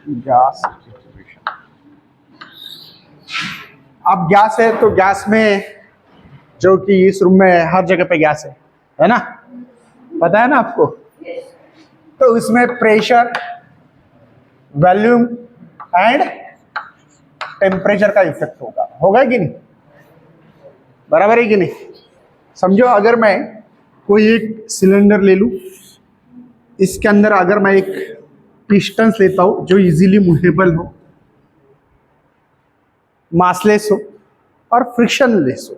Gas distribution. अब gas है तो गैस में, जो कि इस रूम में हर जगह पे गैस है ना, पता है ना आपको। तो उसमें प्रेशर, वॉल्यूम एंड टेम्परेचर का इफेक्ट होगा कि नहीं, बराबर है कि नहीं। समझो अगर मैं कोई एक सिलेंडर ले लूं, इसके अंदर अगर मैं एक पिस्टन लेता हूं जो इजीली मूवेबल हो, मासलेस हो और फ्रिक्शनलेस हो,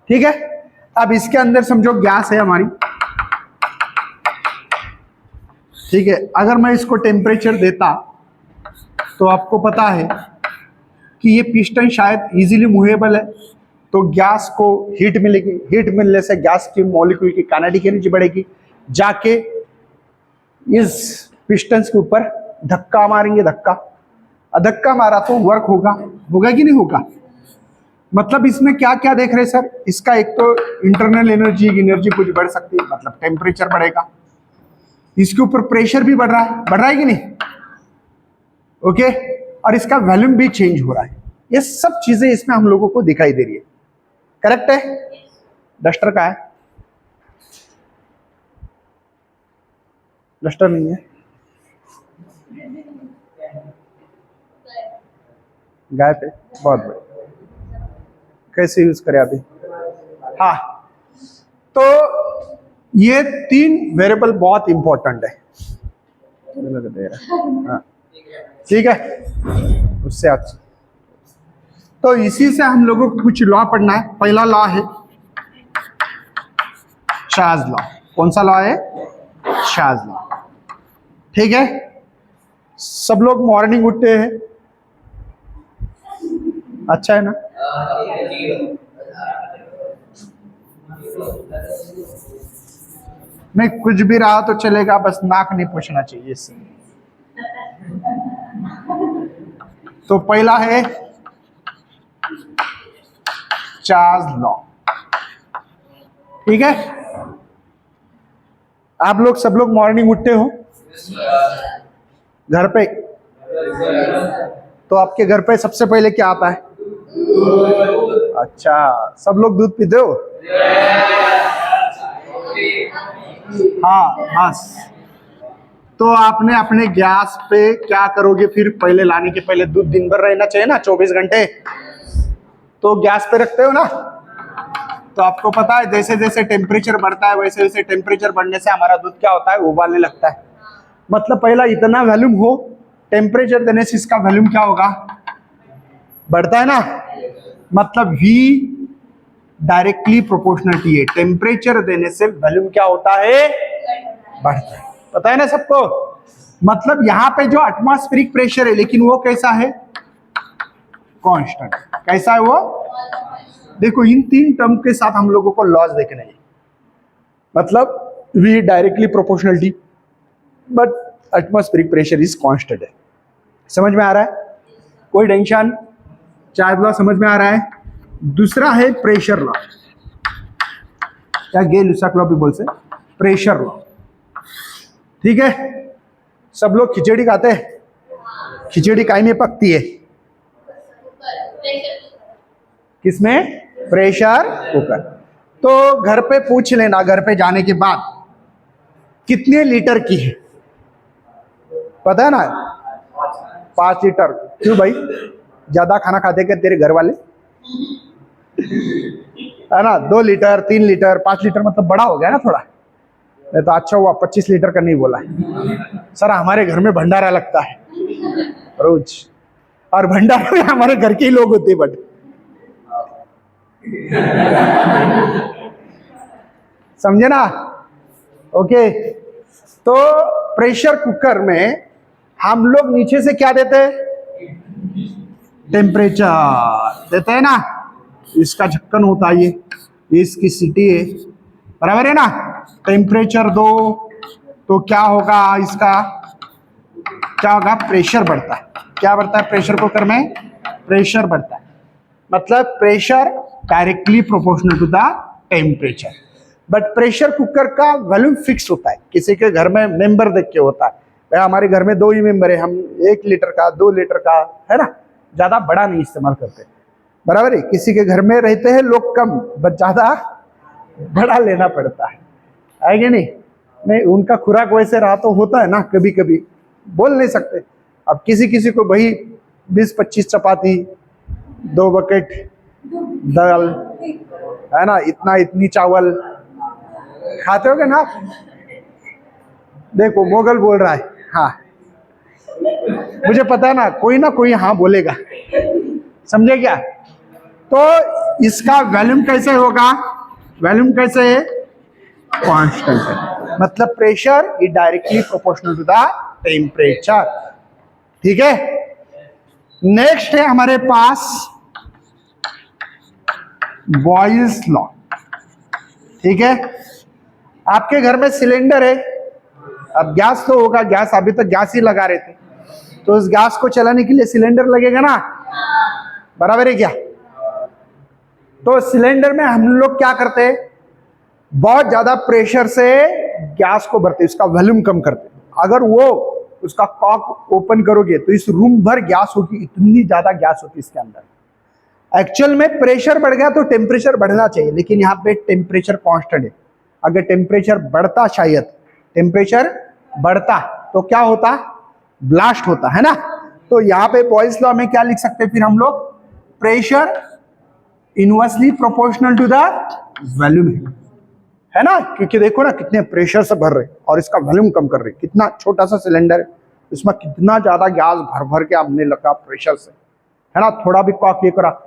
ठीक है। अब इसके अंदर समझो गैस है हमारी, ठीक है। अगर मैं इसको टेम्परेचर देता तो आपको पता है कि ये पिस्टन शायद इजीली मूवेबल है, तो गैस को हीट मिलेगी, हीट मिलने से गैस की मॉलिक्यूल की काइनेटिक एनर्जी बढ़ेगी, जाके इस पिस्टन के ऊपर धक्का मारेंगे, धक्का मारा तो वर्क होगा कि नहीं होगा। मतलब इसमें क्या क्या देख रहे हैं सर, इसका एक तो इंटरनल एनर्जी कुछ बढ़ सकती है, मतलब टेम्परेचर बढ़ेगा, इसके ऊपर प्रेशर भी बढ़ रहा है कि नहीं, ओके। और इसका वॉल्यूम भी चेंज हो रहा है। ये सब चीजें इसमें हम लोगों को दिखाई दे रही है, करेक्ट है। डस्टर का है, डस्टर नहीं है, गायब है, बहुत बढ़िया। कैसे यूज करें अभी। हाँ, तो ये 3 वेरिएबल बहुत इंपॉर्टेंट है, हाँ, ठीक है। उससे अच्छा, तो इसी से हम लोगों को कुछ लॉ पढ़ना है। पहला लॉ है चार्ज लॉ। कौन सा लॉ है? चार्ज लॉ, ठीक है। सब लोग मॉर्निंग उठते हैं, अच्छा है ना। नहीं, कुछ भी रहा तो चलेगा, बस नाक नहीं पूछना चाहिए इससे। तो पहला है चार्ज लॉ, ठीक है। आप लोग सब लोग मॉर्निंग उठते हो घर पे, तो आपके घर पे सबसे पहले क्या आता है? अच्छा, सब लोग दूध पीते हो? हाँ, बस। तो आपने अपने गैस पे क्या करोगे फिर? पहले लाने के पहले दूध दिन भर रहना चाहिए ना, 24 घंटे, तो गैस पे रखते हो ना। तो आपको पता है जैसे जैसे टेम्परेचर बढ़ता है वैसे वैसे टेम्परेचर बढ़ने से हमारा दूध क्या होता है? उबालने लगता है। मतलब पहला इतना वॉल्यूम हो, टेम्परेचर देने से इसका वॉल्यूम क्या होगा? बढ़ता है ना। मतलब V डायरेक्टली प्रोपोर्शनल है, टेम्परेचर देने से वॉल्यूम क्या होता है? बढ़ता है। पता है ना सबको। मतलब यहाँ पे जो एटमॉस्फेरिक प्रेशर है, लेकिन वो कैसा है? कांस्टेंट। कैसा है वो? देखो, इन 3 टर्म के साथ हम लोगों को लॉज देखने हैं। मतलब V directly proportionality but atmospheric pressure is constant है। समझ में आ रहा है? कोई टेंशन? चार्ज लॉ समझ में आ रहा है। दूसरा है प्रेशर लॉ, या गे-लुसाक लॉ भी बोल से, प्रेशर लॉ, ठीक है। सब लोग खिचड़ी खाते हैं, खिचड़ी काई में पकती है? किसमें? Pressure cooker. तो घर पे पूछ लेना, घर पे जाने के बाद कितने लीटर की है, पता है ना? 5 लीटर। क्यों भाई, ज्यादा खाना खाते क्या तेरे घर वाले? है ना, 2 लीटर 3 लीटर 5 लीटर मतलब बड़ा हो गया ना थोड़ा। नहीं तो अच्छा हुआ 25 लीटर का नहीं बोला है। सर हमारे घर में भंडारा लगता है रोज, और भंडारा में हमारे घर के ही लोग होते हैं, बट समझे ना। ओके, तो प्रेशर कुकर में हम लोग नीचे से क्या देते हैं? टेम्परेचर देते हैं ना। इसका ढक्कन होता है, ये इसकी सीटी है, बराबर है ना। टेम्परेचर दो तो क्या होगा? इसका क्या होगा? प्रेशर बढ़ता है। क्या बढ़ता है प्रेशर कुकर में? प्रेशर बढ़ता है। मतलब pressure directly proportional to the temperature. But pressure cooker का वॉल्यूम फिक्स होता है। किसी के घर में मेंबर देख के होता है, भाई हमारे घर में 2 ही मेंबर है, हम 1 लीटर का 2 लीटर का, है ना, ज्यादा बड़ा नहीं इस्तेमाल करते, बराबर है। किसी के घर में रहते हैं लोग कम, बट ज्यादा बड़ा लेना पड़ता है कि नहीं? नहीं, उनका खुराक वैसे रहा तो होता है ना, कभी कभी बोल नहीं सकते। अब किसी किसी को भाई 20-25 चपाती, 2 बकेट दाल, है ना, इतनी चावल खाते होगे ना आप? देखो मोगल बोल रहा है हाँ, मुझे पता है ना कोई हाँ बोलेगा, समझे क्या? तो इसका वॉल्यूम कैसे होगा? वॉल्यूम कैसे है? कांस्टेंट है, मतलब pressure is directly proportional to the temperature. ठीक है, नेक्स्ट है हमारे पास बॉयल्स लॉ। ठीक है, आपके घर में सिलेंडर है, अब गैस तो होगा, गैस अभी तक गैस ही लगा रहे थे, तो उस गैस को चलाने के लिए सिलेंडर लगेगा ना, बराबर है क्या? तो सिलेंडर में हम लोग क्या करते हैं, बहुत ज्यादा प्रेशर से गैस को भरते, उसका वॉल्यूम कम करते। अगर वो उसका कॉक ओपन करोगे तो इस रूम भर गैस होगी, इतनी ज्यादा गैस होती इसके अंदर। एक्चुअल में प्रेशर बढ़ गया तो टेम्परेचर बढ़ना चाहिए, लेकिन यहाँ पे टेम्परेचर कांस्टेंट है। अगर टेम्परेचर बढ़ता, शायद टेम्परेचर बढ़ता तो क्या होता? ब्लास्ट होता, है ना। तो यहाँ पे बॉयल्स लॉ में क्या लिख सकते हैं फिर हम लोग? Pressure inversely proportional to the volume है ना, क्योंकि देखो ना कितने प्रेशर से भर रहे और इसका वॉल्यूम कम कर रहे। कितना छोटा सा सिलेंडर है, इसमें कितना ज्यादा गैस भर भर के आपने लगा प्रेशर से, है ना। थोड़ा भी कॉक ये करा,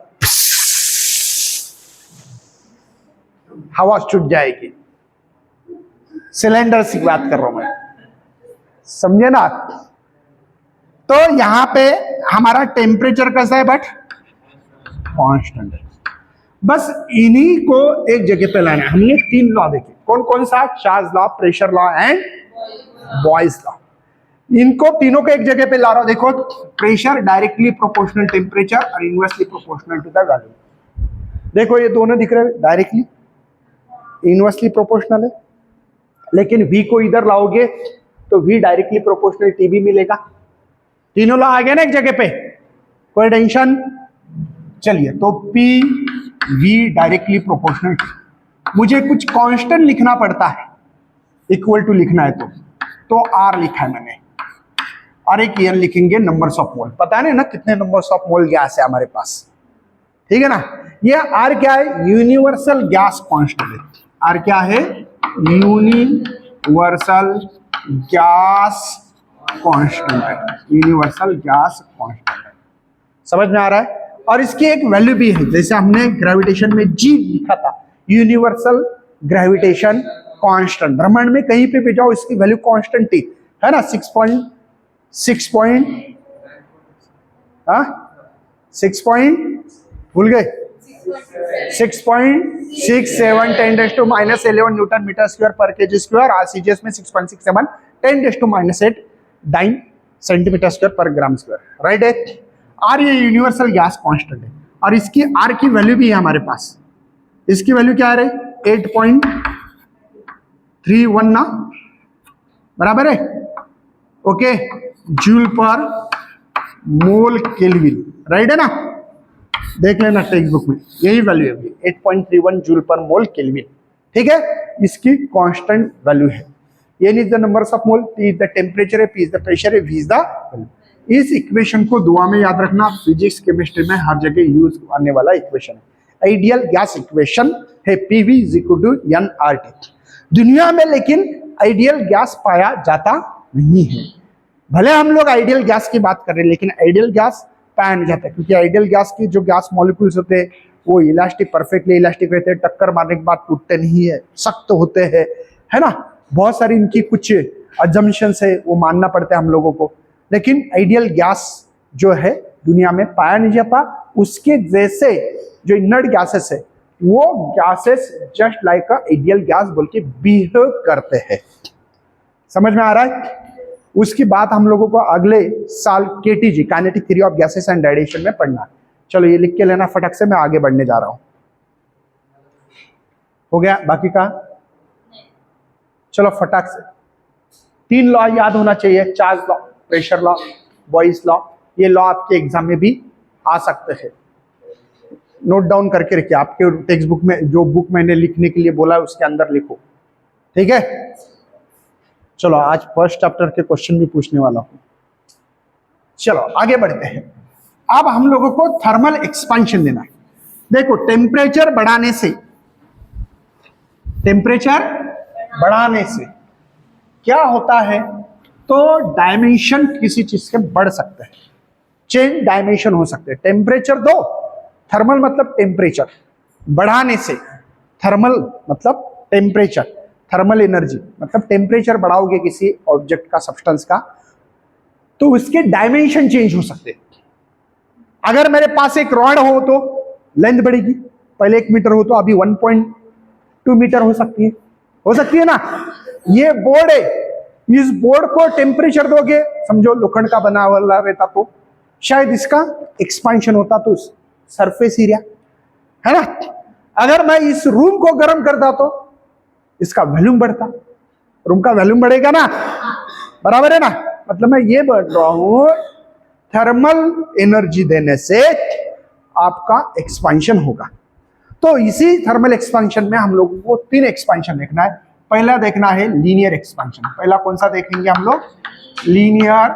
हवा छूट जाएगी। सिलेंडर की बात कर रहा हूं मैं, समझे ना। तो यहां पे हमारा टेम्परेचर कैसा है? बट कांस्टेंट है। बस इन्हीं को एक जगह पे लाना है। हमने 3 लॉ देखे, कौन कौन सा? Charles law, pressure law and Boyle's law. इनको तीनों को एक जगह पे ला रहा हूं। देखो, प्रेशर डायरेक्टली प्रोपोर्शनल टेम्परेचर और inversely proportional to the volume. देखो ये दोनों दिख रहे हैं, डायरेक्टली इनवर्सली प्रोपोर्शनल है, लेकिन V को इधर लाओगे तो V डायरेक्टली प्रोपोर्शनल TB मिलेगा। तीनों लॉ आ गए ना एक जगह पे, कोई टेंशन? चलिए, तो PV डायरेक्टली प्रोपोर्शनल। मुझे कुछ कांस्टेंट लिखना पड़ता है, इक्वल टू लिखना है तो R लिखा है मैंने, और एक N लिखेंगे नंबर्स ऑफ मोल। पता है ना कितने नंबर्स ऑफ मोल गैस है हमारे पास, ठीक है ना। ये R क्या है? यूनिवर्सल गैस कांस्टेंट है। R क्या है? यूनिवर्सल गैस कांस्टेंट है, यूनिवर्सल गैस कांस्टेंट है। समझ में आ रहा है? और इसकी एक वैल्यू भी है, जैसे हमने ग्रेविटेशन में G लिखा था, यूनिवर्सल ग्रेविटेशन कांस्टेंट। ब्रह्मांड में कहीं पे भी जाओ इसकी वैल्यू कांस्टेंट थी, है ना। 6 भूल गए, 6.67 10⁻11 न्यूटन मीटर स्क्वायर पर केजी स्क्वायर। आरसीजीएस में 6.67 10⁻8 डाइन सेंटीमीटर स्क्वायर पर ग्राम स्क्वायर, राइट है। आर ये यूनिवर्सल गैस कांस्टेंट है, और इसकी आर की वैल्यू भी है हमारे पास। इसकी वैल्यू क्या है? 8.31 ना, बराबर है, ओके, जूल पर मोल केल्विन, राइट है ना। देख लेना टेक्स्ट बुक में, यही वैल्यू है 8.31 जूल पर मोल केल्विन, ठीक है। इसकी कांस्टेंट वैल्यू है। N is the numbers of mole, T is the temperature है, P is the pressure है, V is the volume। इस इक्वेशन को दुआ में याद रखना, फिजिक्स केमिस्ट्री में हर जगह यूज करने वाला इक्वेशन है। आइडियल गैस इक्वेशन है PV is equal to nRT। दुनिया में लेकिन आइडियल गैस पाया जाता नहीं है। भले हम लोग आइडियल गैस की बात कर रहे हैं, लेकिन आइडियल गैस पाया नहीं जाता, क्योंकि आइडियल गैस की जो गैस मॉलिक्यूल्स होते हैं वो इलास्टिक, परफेक्टली इलास्टिक रहते हैं, टक्कर मारने के बाद टूटते नहीं है, सख्त होते हैं, है ना। बहुत सारी इनकी कुछ अजम्पशंस है, वो मानना पड़ता है हम लोगों को। लेकिन आइडियल गैस जो है दुनिया में पाया नहीं जाता। उसके जैसे जो इनर्ट गैसेस है, वो gases just like a ideal gas बोल के बिहेव करते हैं। समझ में आ रहा है? उसकी बात हम लोगों को अगले साल KTG, kinetic theory of gases and radiation में पढ़ना। चलो ये लिख के लेना फटक से, मैं आगे बढ़ने जा रहा हूं। हो गया बाकी का? चलो फटाक से 3 लॉ याद होना चाहिए, Charles law, pressure law, boys law. ये लॉ आपके एग्जाम में भी आ सकते हैं, नोट डाउन करके रखिए। आपके टेक्स्ट बुक में जो बुक मैंने लिखने के लिए बोला है उसके अंदर लिखो, ठीक है। चलो आज फर्स्ट चैप्टर के क्वेश्चन भी पूछने वाला हूं। चलो आगे बढ़ते हैं। अब हम लोगों को थर्मल एक्सपेंशन देना है। देखो टेम्परेचर बढ़ाने से क्या होता है, तो डायमेंशन किसी चीज के बढ़ सकते हैं, चेंज डायमेंशन हो सकते हैं। टेम्परेचर दो, थर्मल मतलब टेम्परेचर, बढ़ाने से, थर्मल मतलब टेम्परेचर, थर्मल एनर्जी मतलब टेम्परेचर बढ़ाओगे किसी ऑब्जेक्ट का, सब्सटेंस का, तो उसके डायमेंशन चेंज हो सकते हैं। अगर मेरे पास एक रॉड हो तो लेंथ बढ़ेगी, पहले 1 मीटर हो तो अभी 1.2 मीटर हो सकती है ना। ये बोर्ड है, इस बोर्ड को टेम्परेचर दोगे, समझो लोखंड का बना हुआ रहता तो शायद इसका एक्सपेंशन होता, तो सरफेस एरिया है ना। अगर मैं इस रूम को गर्म करता तो इसका वॉल्यूम बढ़ता, रूम का वॉल्यूम बढ़ेगा ना, बराबर है ना। मतलब मैं ये बोल रहा हूं थर्मल एनर्जी देने से आपका एक्सपेंशन होगा। तो इसी थर्मल एक्सपेंशन में हम लोगों को 3 एक्सपेंशन देखना है। पहला देखना है लीनियर एक्सपेंशन। पहला कौन सा देखेंगे हम लोग, लीनियर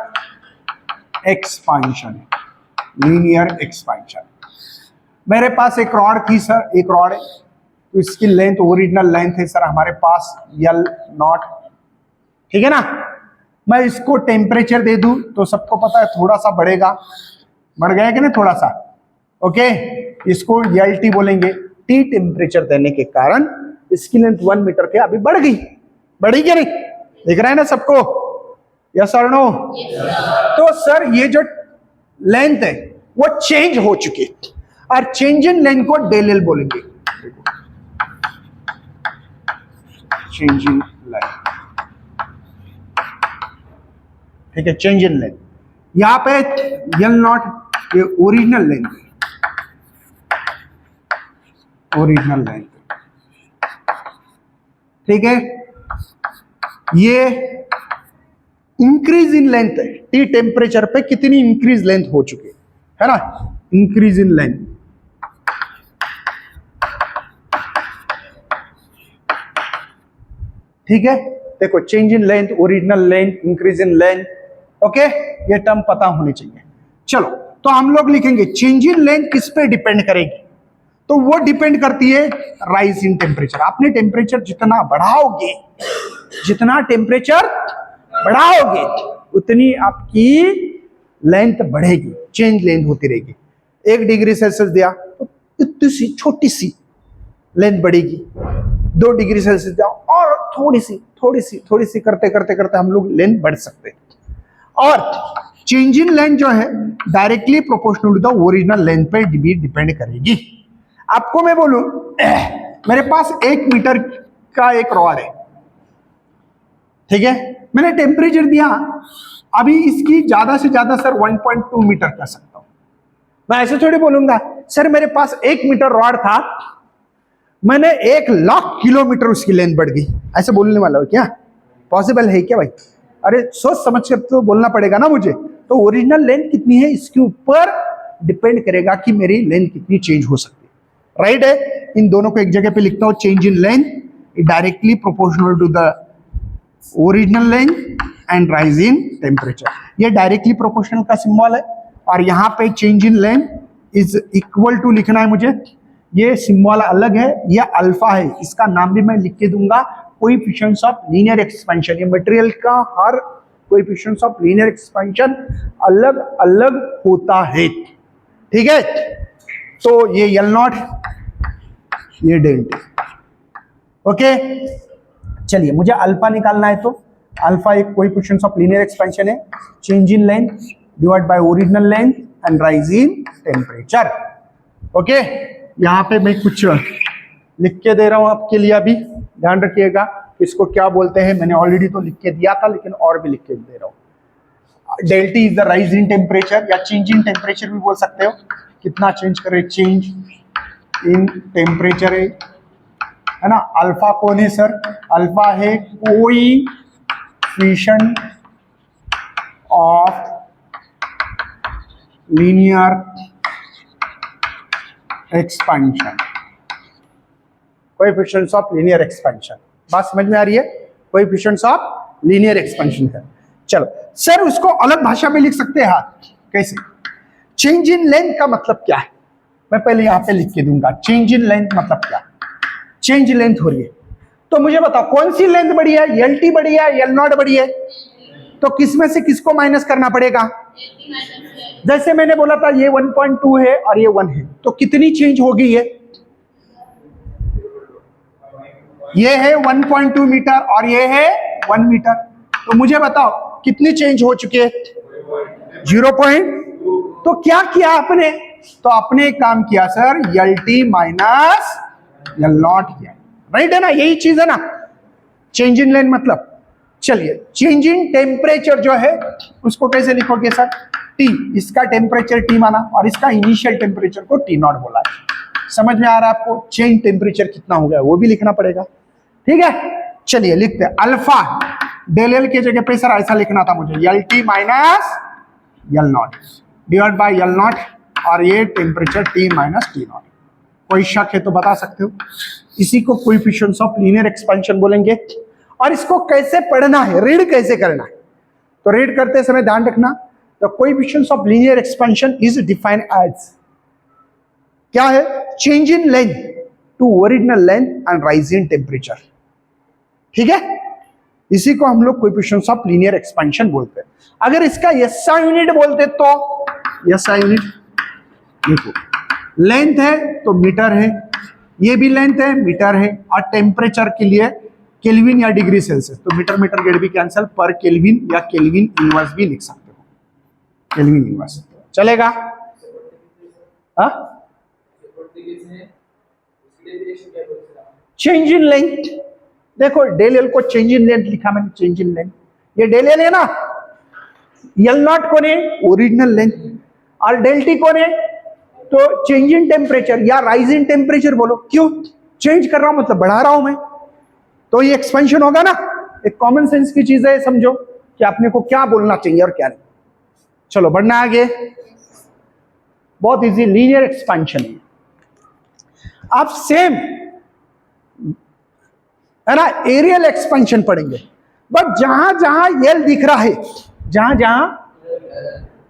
एक्सपेंशन। मेरे पास एक रॉड थी सर, एक रॉड है, तो इसकी लेंथ ओरिजिनल लेंथ है सर हमारे पास L0, ठीक है ना। मैं इसको टेम्परेचर दे दूं तो सबको पता है थोड़ा सा बढ़ेगा, बढ़ गया कि नहीं थोड़ा सा, ओके। इसको LT बोलेंगे। T टेम्परेचर देने के कारण इसकी लेंथ 1 मीटर के अभी बढ़ गई, बढ़ी क्या नहीं, दिख रहा है ना सबको, यस और नो। तो सर ये जो लेंथ है वो चेंज हो चुकी है, और चेंज इन लेंथ को डेल एल बोलेंगे, चेंज इन लेंथ, ठीक है, चेंज इन लेंथ। यहां पे L0 ये ओरिजिनल लेंथ, ठीक है। ये इंक्रीज इन लेंथ है, टी टेम्परेचर पे कितनी इंक्रीज लेंथ हो चुकी है ना, इंक्रीज इन लेंथ। ठीक है, देखो change in length, original length, increase in length, okay, ये टर्म पता होनी चाहिए। चलो तो हम लोग लिखेंगे चेंज इन लेंथ किस पे डिपेंड करेगी, तो वो डिपेंड करती है राइज इन टेम्परेचर। आपने टेम्परेचर जितना बढ़ाओगे, उतनी आपकी लेंथ बढ़ेगी, चेंज लेंथ होती रहेगी। 1 डिग्री सेल्सियस दिया तो इतनी सी छोटी सी लेंथ बढ़ेगी, 2 डिग्री सेल्सियस दिया और थोड़ी सी करते हम लोग लेंथ बढ़ सकते हैं। और चेंज इन लेंथ जो है directly proportional to the original length पे भी डिपेंड करेगी। आपको मैं बोलूं मेरे पास 1 मीटर का एक रॉड है, ठीक है, मैंने टेम्परेचर दिया, अभी इसकी ज्यादा से ज्यादा सर 1.2 मीटर कर सकता हूं। मैं ऐसे थोड़ी बोलूंगा सर मेरे पास 1 मीटर रॉड था, मैंने 1 लाख किलोमीटर उसकी लेंथ बढ़ गई, ऐसे बोलने वाला हो क्या? पॉसिबल है क्या भाई? अरे सोच समझ कर तो बोलना पड़ेगा ना मुझे। तो ओरिजिनल लेंथ कितनी है इसके ऊपर डिपेंड करेगा कि मेरी लेंथ कितनी चेंज हो सकती है, राइट है। इन दोनों को एक जगह पे लिखता हूं, change in length directly proportional to the original length and rise in temperature. ये डायरेक्टली प्रोपोर्शनल का सिंबल है, और यहाँ पे change in length is equal to लिखना है मुझे, ये सिंबल अलग है, ये अल्फा है, इसका नाम भी मैं लिख के दूंगा, कोएफिशिएंट्स ऑफ लीनियर एक्सपेंशन। ये मटेरियल का हर कोएफिशिएंट्स ऑफ लीनियर एक्सपेंशन अलग अलग होता है, ठीक है। तो ये L0, ये डेल्टा, ओके। चलिए मुझे अल्फा निकालना है, तो अल्फा एक कोएफिशिएंट्स ऑफ लीनियर एक्सपेंशन है, change in length divide by original length and rise in temperature, okay. यहां पे मैं कुछ लिख के दे रहा हूं आपके लिए, अभी ध्यान रखिएगा इसको क्या बोलते हैं, मैंने ऑलरेडी तो लिख के दिया था लेकिन और भी लिख के दे रहा हूं। Delta is the rise in temperature या चेंज इन टेम्परेचर भी बोल सकते हो, कितना चेंज करे, चेंज इन टेम्परेचर है ना। अल्फा कौन है सर? अल्फा है कोई coefficient of linear expansion, coefficients of linear expansion. बात समझ में आ रही है? कोएफिशिएंट्स ऑफ लीनियर एक्सपेंशन है। चलो सर उसको अलग भाषा में लिख सकते हैं हाथ, कैसे? चेंज इन लेंथ का मतलब क्या है? मैं पहले यहां पे लिख के दूंगा चेंज इन लेंथ मतलब क्या। चेंज लेंथ हो रही है तो मुझे बताओ कौन सी लेंथ बड़ी है, एल टी बड़ी है, एल नॉट बड़ी है? तो किसमें से किसको माइनस करना पड़ेगा? जैसे मैंने बोला था ये 1.2 है और ये 1 है, तो कितनी चेंज हो गई है? ये है 1.2 मीटर और ये है 1 मीटर, तो मुझे बताओ कितनी चेंज हो चुकी है? 0. तो क्या किया आपने? तो आपने काम किया sir L T minus L not किया, राइट है ना? यही चीज है ना चेंज इन लेंथ मतलब। चलिए चेंज इन टेम्परेचर जो है उसको कैसे लिखोगे सर? टी, इसका टेम्परेचर टी माना और इसका इनिशियल टेम्परेचर को टी नॉट बोला है। समझ में आ रहा है आपको? चेंज टेम्परेचर कितना हो गया वो भी लिखना पड़ेगा, ठीक है? चलिए लिखते हैं अल्फा डेल एल की जगह पे सर ऐसा लिखना था मुझे, L T minus L not divide by L not, और ये temperature T minus T not. कोई शक है तो बता सकते हो। इसी को कोएफिशिएंट्स ऑफ लीनियर एक्सपेंशन बोलेंगे। और इसको कैसे पढ़ना है, रीड कैसे करना है? तो रीड करते समय ध्यान रखना, the coefficients of linear expansion is defined as, क्या है? Change in length to original length and rise in temperature, ठीक है? इसी को हम लोग कोएफिशिएंट्स ऑफ लीनियर एक्सपेंशन बोलते हैं। अगर इसका एसआई यूनिट बोलते तो एसआई यूनिट देखो, लेंथ है तो मीटर है, ये भी लेंथ है मीटर है, और टेम्परेचर के लिए केल्विन या डिग्री सेल्सियस, तो मीटर मीटर गेट भी कैंसिल, पर केल्विन या केल्विन इनवर्स भी लिख सकते हो, केल्विन इनवर्स चलेगा। हाँ चेंज इन लेंथ, देखो डेल एल को चेंज इन लेंथ लिखा मैंने, चेंज इन लेंथ, ये डेल एल है ना, एल नॉट कौन है? ओरिजिनल लेंथ, और डेल टी कौन है? तो चेंज इन टेम्परेचर या राइज इन टेम्परेचर बोलो, क्यों? चेंज कर रहा हूं मतलब बढ़ा रहा हूं मैं, तो ये एक्सपेंशन होगा ना। एक कॉमन सेंस की चीज है, समझो कि आपने को क्या बोलना चाहिए और क्या नहीं। चलो बढ़ना आगे, बहुत इजी, लीनियर एक्सपेंशन है। आप सेम है ना एरियल एक्सपेंशन पढ़ेंगे, बट जहां जहां एल दिख रहा है, जहां जहां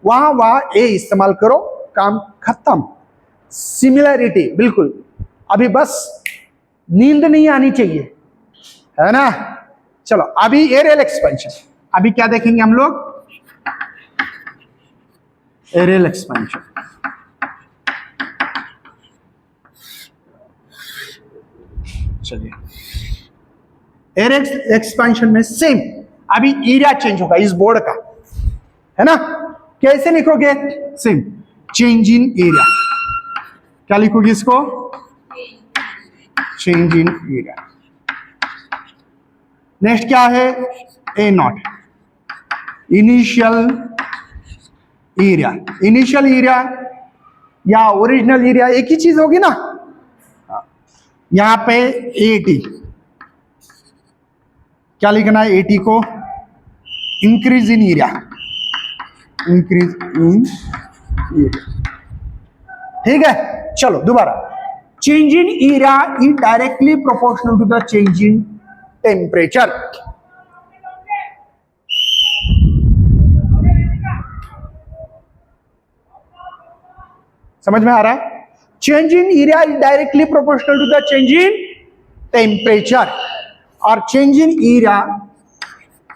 वहां ए इस्तेमाल करो, काम खत्म। सिमिलरिटी बिल्कुल, अभी बस नींद नहीं आनी चाहिए, है ना? चलो अभी एरियल एक्सपेंशन, अभी क्या देखेंगे हम लोग? Areal expansion. चलिए एरियल एक्सपेंशन में सेम, अभी एरिया चेंज होगा इस बोर्ड का, है ना? कैसे लिखोगे? सेम चेंज इन एरिया, क्या लिखोगे इसको? Change in area. नेक्स्ट क्या है? A naught, initial area, initial area या ओरिजिनल एरिया एक ही चीज होगी ना। यहां पे ए टी, क्या लिखना है? ए टी को increase in area, increase in area, ठीक है? चलो दोबारा, change in area is directly proportional to the change in temperature. समझ में आ रहा है? Change in area is directly proportional to the change in temperature, और change in area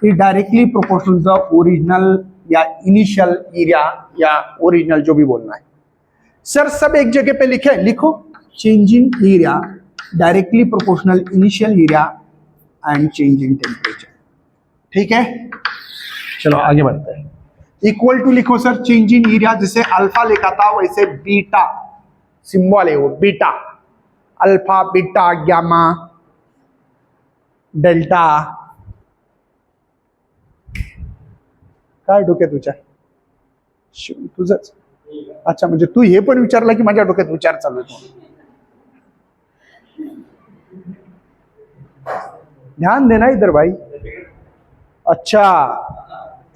is directly proportional to the original या initial area या original, जो भी बोलना है। सर सब एक जगह पे लिखे, लिखो change in area directly proportional initial area and change in temperature, ठीक है? चलो आगे बढ़ते हैं। इक्वल टू लिखो सर चेंज इन एरिया, जैसे अल्फा लिखा था वैसे बीटा सिंबल है वो, beta, alpha beta gamma delta. काय डोक्यात विचार तुझंच? अच्छा, म्हणजे तू हे पण विचारलं की माझ्या डोक्यात विचार चालू आहे? ध्यान देना इधर भाई, अच्छा,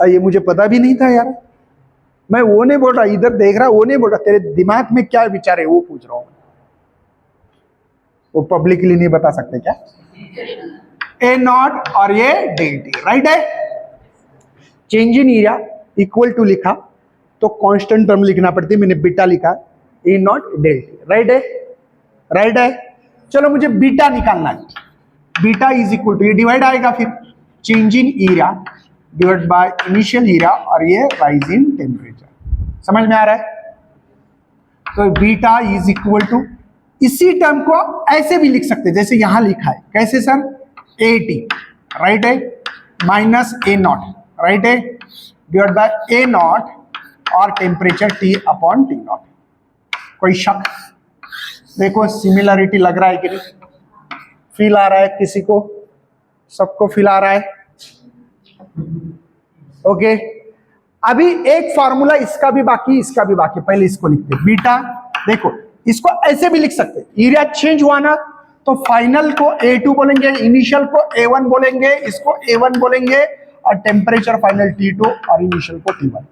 ये मुझे पता भी नहीं था यार। मैं वो नहीं बोल रहा, इधर देख रहा, वो नहीं बोल रहा, तेरे दिमाग में क्या विचार है वो पूछ रहा हूं। वो पब्लिकली नहीं बता सकते क्या? ए नॉट और ये डेल टी, राइट है। Change in area equal to लिखा तो कांस्टेंट टर्म लिखना पड़ती है, मैंने बीटा लिखा, ए नॉट डेल टी, राइट है, राइट है। चलो मुझे बीटा निकालना है, बीटा इज इक्वल टू, ये डिवाइड आएगा फिर, change in area divide by initial area और ये राइज इन टेम्परेचर, समझ में आ रहा है। तो बीटा इज इक्वल टू, इसी टर्म को ऐसे भी लिख सकते हैं जैसे यहां लिखा है, कैसे सर, ए टी, राइट है, माइनस ए नॉट, राइट है, डिवाइड बाय ए नॉट और temperature T upon T not. कोई शक? देखो सिमिलरिटी लग रहा है कि नहीं, फील आ रहा है किसी को, सबको फील आ रहा है? ओके, अभी एक फॉर्मूला इसका भी बाकी, इसका भी बाकी, पहले इसको लिखते हैं। बीटा देखो, इसको ऐसे भी लिख सकते हैं, एरिया चेंज हुआ ना तो फाइनल को A2 बोलेंगे, इनिशियल को A1 बोलेंगे, इसको A1 बोलेंगे और टेम्परेचर फाइनल T2 और इनिशियल को T1।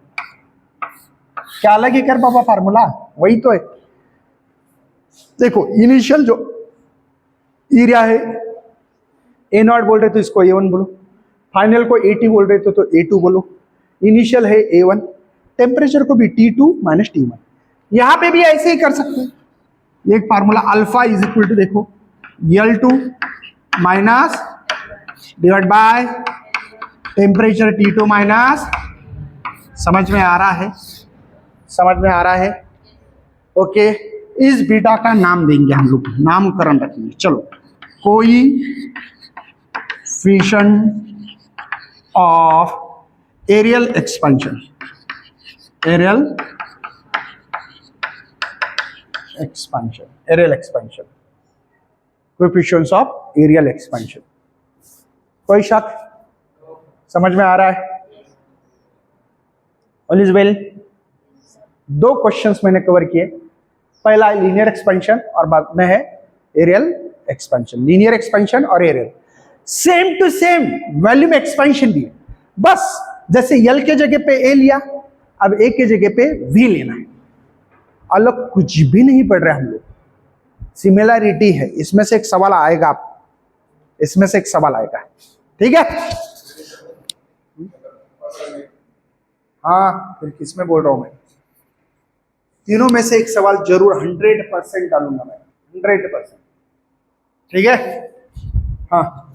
क्या अलग है कर बाबा फॉर्मूला, वही तो है। देखो इनिशियल जो एरिया है ए नॉट बोल रहे तो इसको A1 बोलो, फाइनल को A2 बोल रहे तो A2 बोलो, इनिशियल है A1, टेम्परेचर को भी T2 माइनस T1। यहां पे भी ऐसे ही कर सकते हैं, एक formula alpha is equal to देखो L2 minus divide by temperature T2 minus, समझ में आ रहा है, समझ में आ रहा है। ओके, इस बीटा का नाम देंगे हम लोग, नामकरण रखेंगे। चलो, coefficient of areal expansion, areal expansion, areal expansion, coefficients of areal expansion. कोई शक? समझ में आ रहा है? All is well. दो क्वेश्चंस मैंने कवर किए, पहला है लीनियर एक्सपेंशन और बाद में है एरियल एक्सपेंशन। लीनियर एक्सपेंशन और areal same to same volume expansion भी है, बस जैसे L के जगह पे A लिया, अब A के जगह पे V लेना है, अलग कुछ भी नहीं पढ़ रहे हम लोग, सिमिलरिटी है। इसमें से एक सवाल आएगा, आप इसमें से एक सवाल आएगा, ठीक है? हाँ, फिर किसमें बोल रहा हूं मैं, तीनों में से एक सवाल जरूर 100% डालूंगा मैं, 100%, ठीक है? हाँ।